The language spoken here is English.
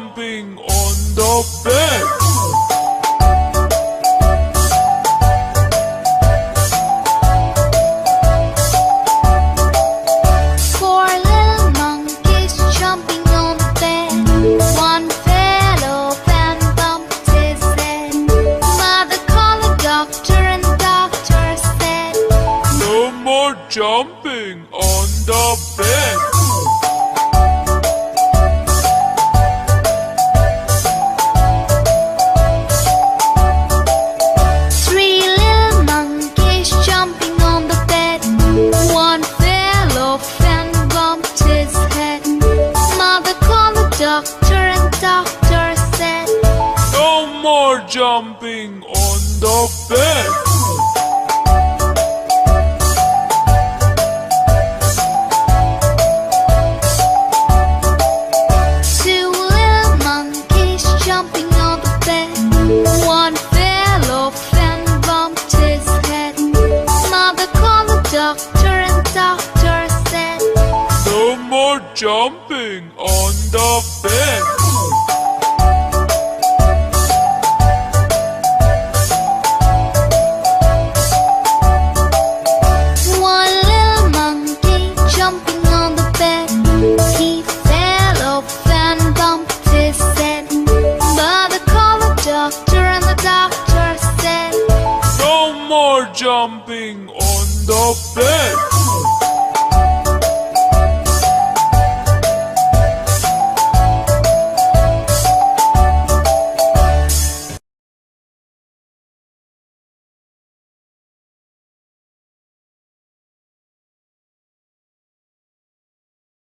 jumping on the bed. Four little monkeys jumping on the bed. One fell off and bumped his head. Mother called the doctor and the doctor said, No more jumping on the bed. Three little monkeys jumping on the bed. One fell off and bumped his head. Mother called the doctor and the doctor said, No more jumping on the bed. Two little monkeys jumping on the bed. One fell off and bumped his head. Mother called the doctor and the doctor said, No more jumping on the bed. One little monkey jumping on the bed. He fell off and bumped his head. Mother called the doctor and the doctor said, No more jumping on the bed.